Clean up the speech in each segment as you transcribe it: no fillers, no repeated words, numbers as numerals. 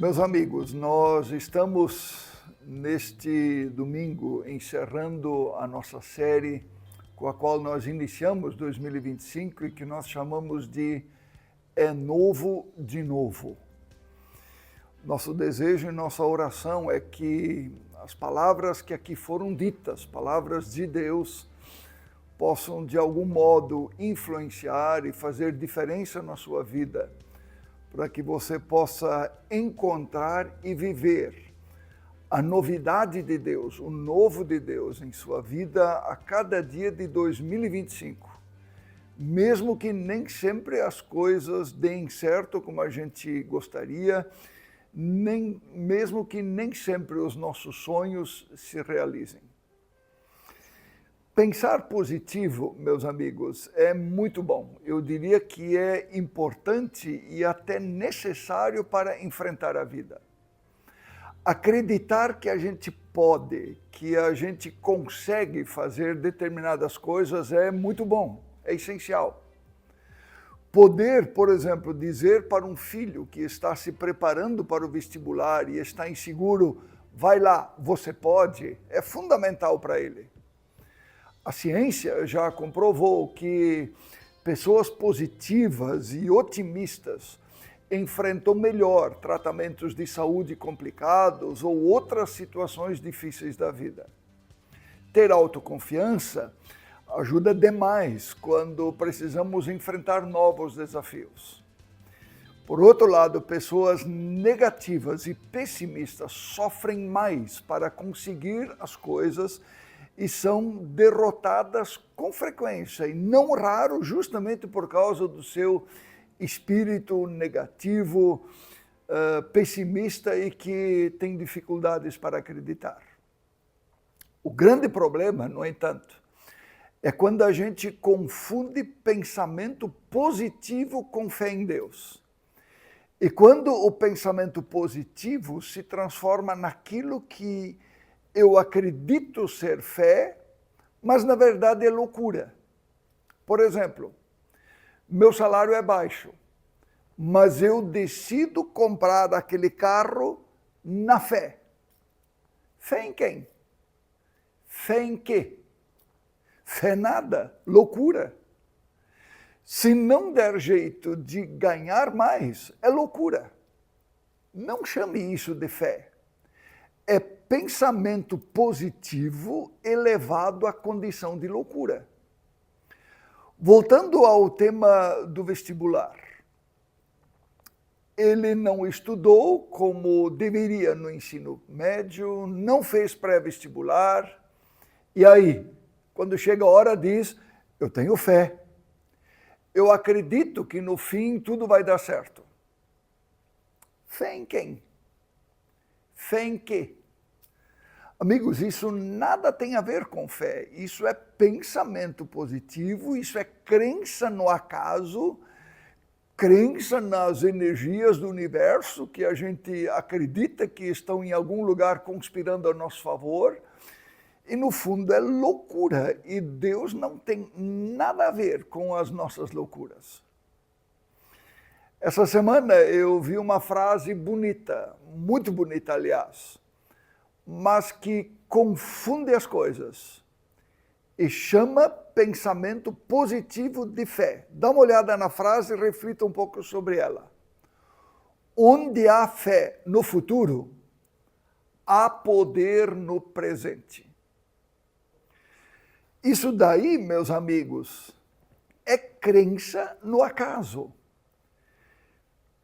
Meus amigos, nós estamos neste domingo encerrando a nossa série com a qual nós iniciamos 2025 e que nós chamamos de É Novo de Novo. Nosso desejo e nossa oração é que as palavras que aqui foram ditas, palavras de Deus, possam de algum modo influenciar e fazer diferença na sua vida, para que você possa encontrar e viver a novidade de Deus, o novo de Deus em sua vida a cada dia de 2025. Mesmo que nem sempre as coisas deem certo como a gente gostaria, mesmo que nem sempre os nossos sonhos se realizem. Pensar positivo, meus amigos, é muito bom. Eu diria que é importante e até necessário para enfrentar a vida. Acreditar que a gente pode, que a gente consegue fazer determinadas coisas é muito bom, é essencial. Poder, por exemplo, dizer para um filho que está se preparando para o vestibular e está inseguro, vai lá, você pode, é fundamental para ele. A ciência já comprovou que pessoas positivas e otimistas enfrentam melhor tratamentos de saúde complicados ou outras situações difíceis da vida. Ter autoconfiança ajuda demais quando precisamos enfrentar novos desafios. Por outro lado, pessoas negativas e pessimistas sofrem mais para conseguir as coisas e são derrotadas com frequência, e não raro justamente por causa do seu espírito negativo, pessimista e que tem dificuldades para acreditar. O grande problema, no entanto, é quando a gente confunde pensamento positivo com fé em Deus. E quando o pensamento positivo se transforma naquilo que eu acredito ser fé, mas na verdade é loucura. Por exemplo, meu salário é baixo, mas eu decido comprar aquele carro na fé. Fé em quem? Fé em quê? Fé nada, loucura. Se não der jeito de ganhar mais, é loucura. Não chame isso de fé. É pensamento positivo elevado à condição de loucura. Voltando ao tema do vestibular. Ele não estudou como deveria no ensino médio, não fez pré-vestibular, e aí, quando chega a hora, diz, eu tenho fé. Eu acredito que no fim tudo vai dar certo. Fé em quem? Fé em quê? Amigos, isso nada tem a ver com fé, isso é pensamento positivo, isso é crença no acaso, crença nas energias do universo que a gente acredita que estão em algum lugar conspirando a nosso favor, e no fundo é loucura, e Deus não tem nada a ver com as nossas loucuras. Essa semana eu vi uma frase bonita, muito bonita aliás, mas que confunde as coisas e chama pensamento positivo de fé. Dá uma olhada na frase e reflita um pouco sobre ela. Onde há fé no futuro, há poder no presente. Isso daí, meus amigos, é crença no acaso.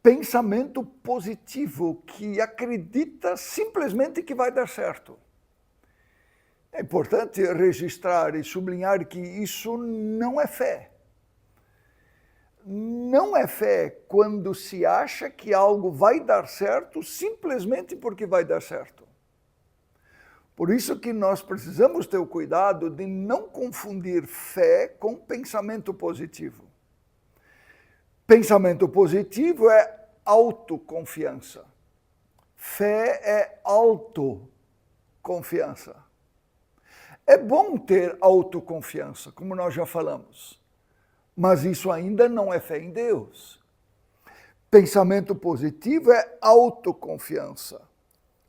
Pensamento positivo que acredita simplesmente que vai dar certo. É importante registrar e sublinhar que isso não é fé. Não é fé quando se acha que algo vai dar certo simplesmente porque vai dar certo. Por isso que nós precisamos ter o cuidado de não confundir fé com pensamento positivo. Pensamento positivo é autoconfiança. Fé é autoconfiança. É bom ter autoconfiança, como nós já falamos, mas isso ainda não é fé em Deus. Pensamento positivo é autoconfiança,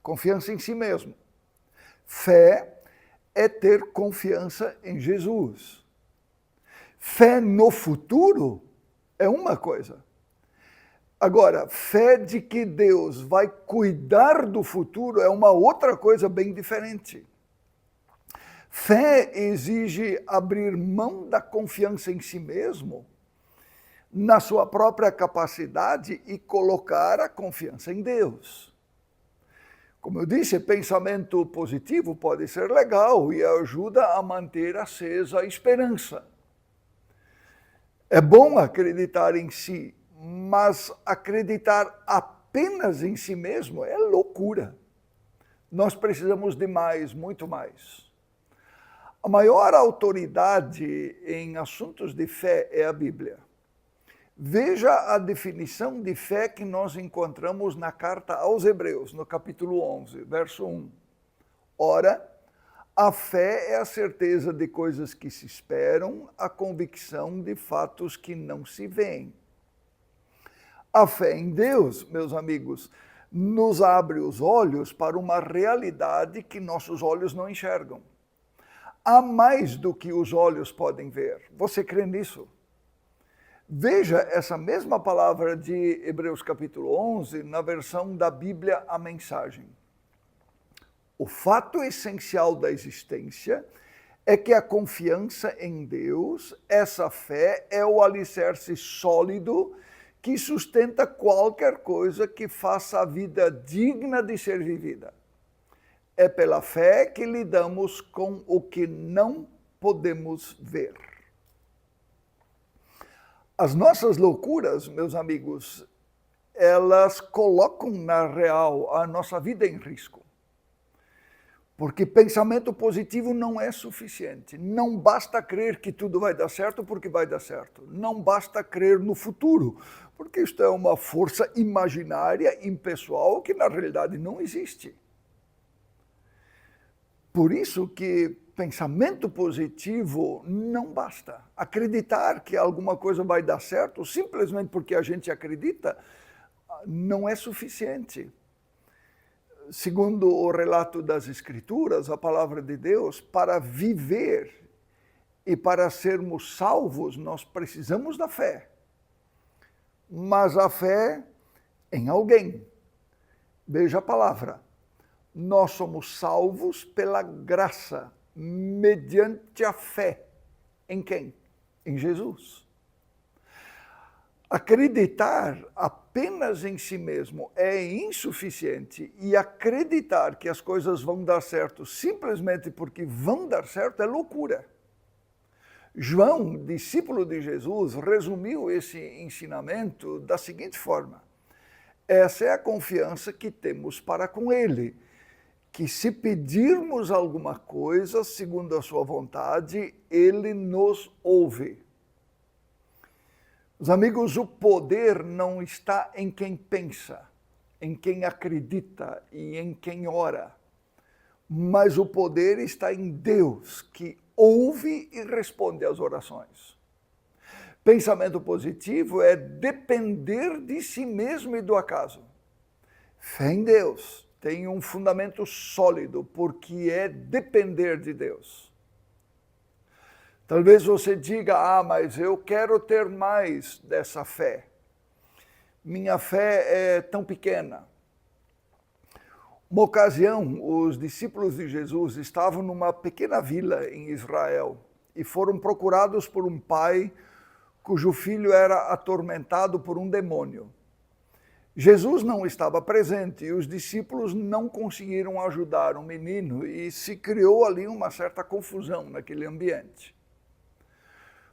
confiança em si mesmo. Fé é ter confiança em Jesus. Fé no futuro é uma coisa. Agora, fé de que Deus vai cuidar do futuro é uma outra coisa bem diferente. Fé exige abrir mão da confiança em si mesmo, na sua própria capacidade e colocar a confiança em Deus. Como eu disse, pensamento positivo pode ser legal e ajuda a manter acesa a esperança. É bom acreditar em si, mas acreditar apenas em si mesmo é loucura. Nós precisamos de mais, muito mais. A maior autoridade em assuntos de fé é a Bíblia. Veja a definição de fé que nós encontramos na carta aos Hebreus, no capítulo 11, verso 1. Ora, a fé é a certeza de coisas que se esperam, a convicção de fatos que não se veem. A fé em Deus, meus amigos, nos abre os olhos para uma realidade que nossos olhos não enxergam. Há mais do que os olhos podem ver. Você crê nisso? Veja essa mesma palavra de Hebreus capítulo 11 na versão da Bíblia A Mensagem. O fato essencial da existência é que a confiança em Deus, essa fé, é o alicerce sólido que sustenta qualquer coisa que faça a vida digna de ser vivida. É pela fé que lidamos com o que não podemos ver. As nossas loucuras, meus amigos, elas colocam na real a nossa vida em risco. Porque pensamento positivo não é suficiente. Não basta crer que tudo vai dar certo porque vai dar certo. Não basta crer no futuro, porque isto é uma força imaginária, impessoal, que na realidade não existe. Por isso que pensamento positivo não basta. Acreditar que alguma coisa vai dar certo, simplesmente porque a gente acredita, não é suficiente. Segundo o relato das Escrituras, a palavra de Deus, para viver e para sermos salvos, nós precisamos da fé. Mas a fé em alguém. Veja a palavra. Nós somos salvos pela graça, mediante a fé. Em quem? Em Jesus. Acreditar apenas em si mesmo é insuficiente e acreditar que as coisas vão dar certo simplesmente porque vão dar certo é loucura. João, discípulo de Jesus, resumiu esse ensinamento da seguinte forma: essa é a confiança que temos para com Ele, que se pedirmos alguma coisa segundo a sua vontade, Ele nos ouve. Os amigos, o poder não está em quem pensa, em quem acredita e em quem ora, mas o poder está em Deus, que ouve e responde às orações. Pensamento positivo é depender de si mesmo e do acaso. Fé em Deus tem um fundamento sólido, porque é depender de Deus. Talvez você diga, mas eu quero ter mais dessa fé. Minha fé é tão pequena. Uma ocasião, os discípulos de Jesus estavam numa pequena vila em Israel e foram procurados por um pai cujo filho era atormentado por um demônio. Jesus não estava presente e os discípulos não conseguiram ajudar o menino e se criou ali uma certa confusão naquele ambiente.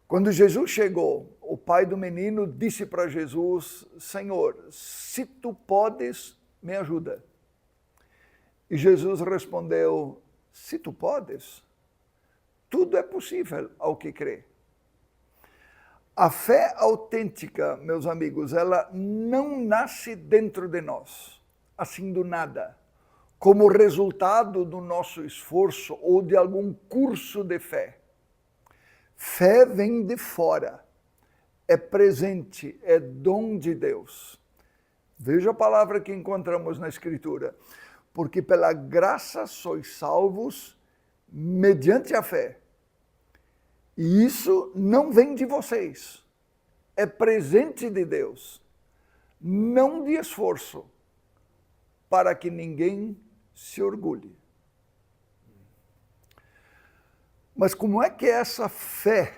Quando Jesus chegou, o pai do menino disse para Jesus, Senhor, se tu podes, me ajuda. E Jesus respondeu, se tu podes, tudo é possível ao que crê. A fé autêntica, meus amigos, ela não nasce dentro de nós, assim do nada, como resultado do nosso esforço ou de algum curso de fé. Fé vem de fora, é presente, é dom de Deus. Veja a palavra que encontramos na Escritura. Porque pela graça sois salvos mediante a fé. E isso não vem de vocês. É presente de Deus. Não de esforço, para que ninguém se orgulhe. Mas como é que essa fé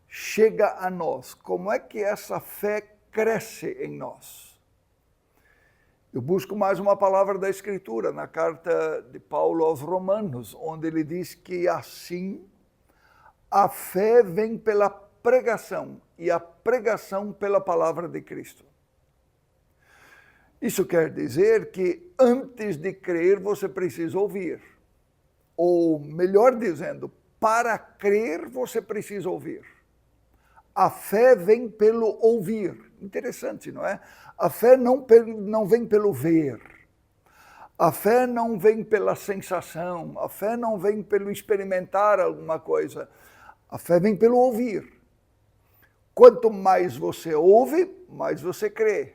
chega a nós? Como é que essa fé cresce em nós? Eu busco mais uma palavra da Escritura, na carta de Paulo aos Romanos, onde ele diz que assim a fé vem pela pregação e a pregação pela palavra de Cristo. Isso quer dizer que antes de crer você precisa ouvir. Ou melhor dizendo, para crer você precisa ouvir. A fé vem pelo ouvir. Interessante, não é? A fé não vem pelo ver. A fé não vem pela sensação. A fé não vem pelo experimentar alguma coisa. A fé vem pelo ouvir. Quanto mais você ouve, mais você crê.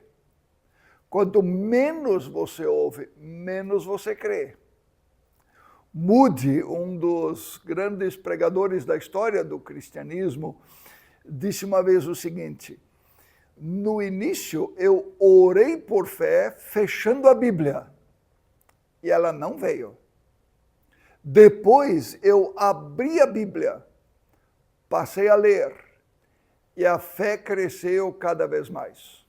Quanto menos você ouve, menos você crê. Moody, um dos grandes pregadores da história do cristianismo, disse uma vez o seguinte: no início eu orei por fé fechando a Bíblia e ela não veio. Depois eu abri a Bíblia, passei a ler e a fé cresceu cada vez mais.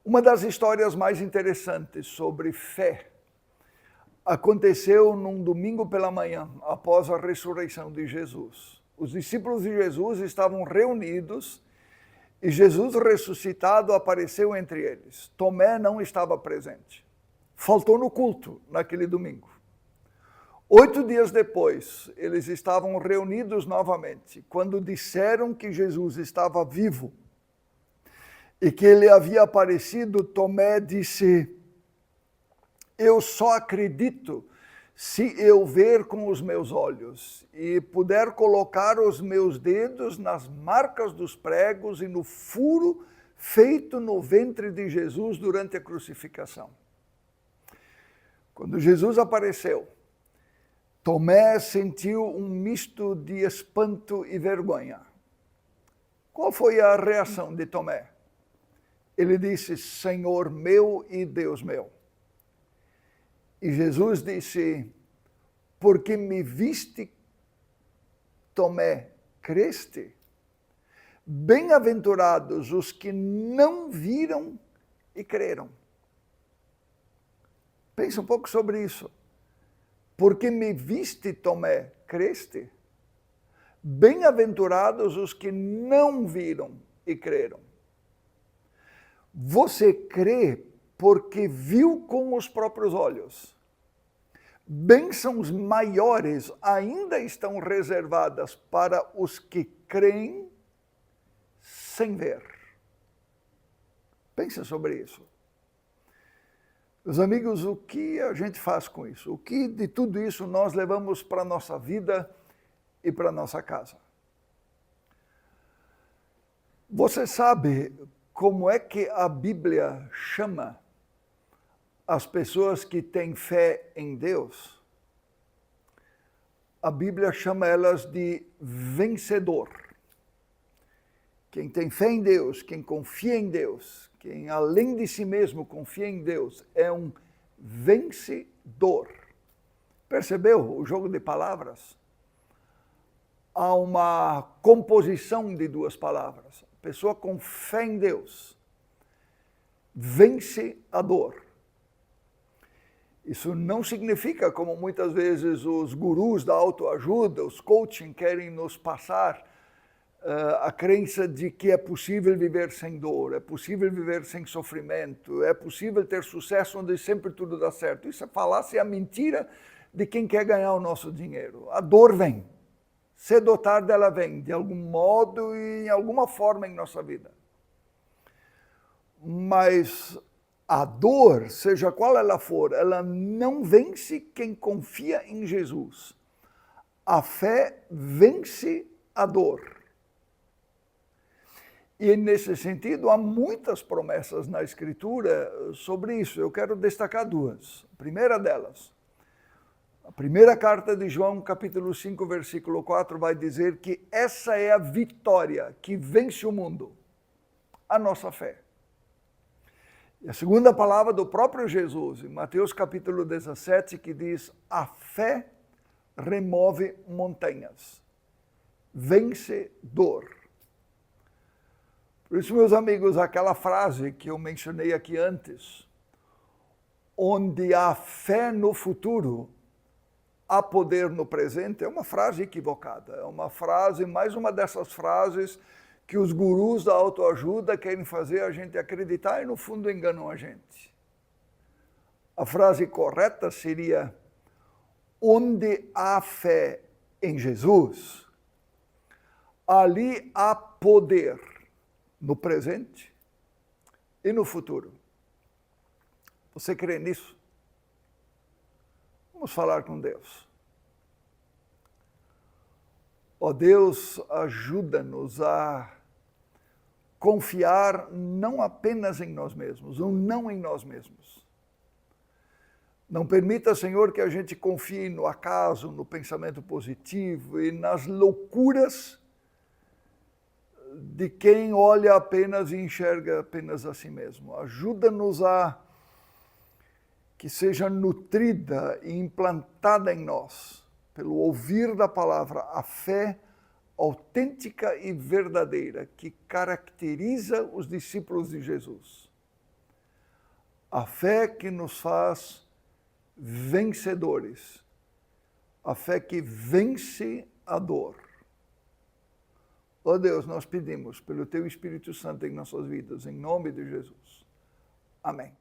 Uma das histórias mais interessantes sobre fé aconteceu num domingo pela manhã, após a ressurreição de Jesus. Os discípulos de Jesus estavam reunidos e Jesus ressuscitado apareceu entre eles. Tomé não estava presente. Faltou no culto naquele domingo. 8 dias depois, eles estavam reunidos novamente. Quando disseram que Jesus estava vivo e que ele havia aparecido, Tomé disse: eu só acredito se eu ver com os meus olhos e puder colocar os meus dedos nas marcas dos pregos e no furo feito no ventre de Jesus durante a crucificação. Quando Jesus apareceu, Tomé sentiu um misto de espanto e vergonha. Qual foi a reação de Tomé? Ele disse: Senhor meu e Deus meu. E Jesus disse: porque me viste, Tomé, creste? Bem-aventurados os que não viram e creram. Pensa um pouco sobre isso. Porque me viste, Tomé, creste? Bem-aventurados os que não viram e creram. Você crê porque viu com os próprios olhos. Bênçãos maiores ainda estão reservadas para os que creem sem ver. Pensa sobre isso. Meus amigos, o que a gente faz com isso? O que de tudo isso nós levamos para a nossa vida e para a nossa casa? Você sabe como é que a Bíblia chama as pessoas que têm fé em Deus? A Bíblia chama elas de vencedor. Quem tem fé em Deus, quem confia em Deus, quem além de si mesmo confia em Deus, é um vencedor. Percebeu o jogo de palavras? Há uma composição de duas palavras. A pessoa com fé em Deus vence a dor. Isso não significa, como muitas vezes os gurus da autoajuda, os coaching, querem nos passar a crença de que é possível viver sem dor, é possível viver sem sofrimento, é possível ter sucesso onde sempre tudo dá certo. Isso é falácia, é a mentira de quem quer ganhar o nosso dinheiro. A dor vem, cedo ou tarde ela vem, de algum modo e em alguma forma em nossa vida. Mas a dor, seja qual ela for, ela não vence quem confia em Jesus. A fé vence a dor. E nesse sentido, há muitas promessas na Escritura sobre isso. Eu quero destacar duas. A primeira delas, a primeira carta de João, capítulo 5, versículo 4, vai dizer que essa é a vitória que vence o mundo, a nossa fé. E a segunda palavra do próprio Jesus, em Mateus capítulo 17, que diz: a fé remove montanhas, vence dor. Por isso, meus amigos, aquela frase que eu mencionei aqui antes, onde há fé no futuro, há poder no presente, é uma frase equivocada. É uma frase, mais uma dessas frases que os gurus da autoajuda querem fazer a gente acreditar e no fundo enganam a gente. A frase correta seria: onde há fé em Jesus, ali há poder no presente e no futuro. Você crê nisso? Vamos falar com Deus. Ó Deus, ajuda-nos a confiar não apenas em nós mesmos, ou não em nós mesmos. Não permita, Senhor, que a gente confie no acaso, no pensamento positivo e nas loucuras de quem olha apenas e enxerga apenas a si mesmo. Ajuda-nos a que seja nutrida e implantada em nós, pelo ouvir da palavra, a fé autêntica e verdadeira que caracteriza os discípulos de Jesus. A fé que nos faz vencedores. A fé que vence a dor. Ó Deus, nós pedimos pelo Teu Espírito Santo em nossas vidas, em nome de Jesus. Amém.